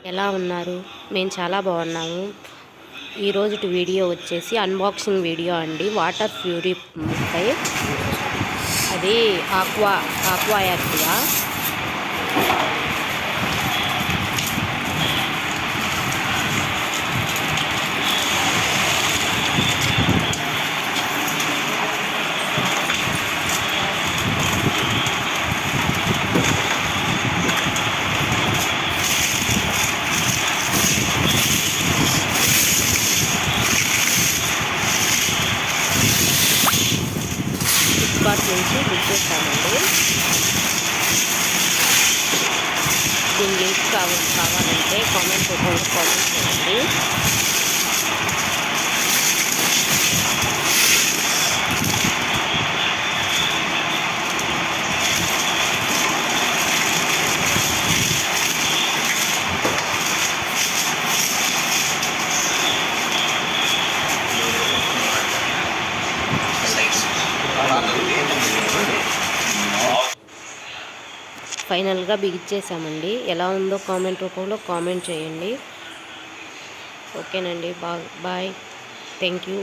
ఎలా ఉన్నారు? మేము చాలా బాగున్నాము. ఈరోజు వీడియో వచ్చేసి అన్బాక్సింగ్ వీడియో అండి. వాటర్ ప్యూరిఫై అది ఆక్వా యాక్టివా. ఫ్లిప్కార్ట్ నుంచి బుక్ చేస్తామండి. దీని లింక్ కావాలంటే కామెంట్ రూపంలో కామెంట్ చేయండి. ఫైనల్గా బిగిచ్చేసామండి. ఎలా ఉందో కామెంట్ రూపంలో కామెంట్ చేయండి. ఓకేనండి. బాయ్. Thank you.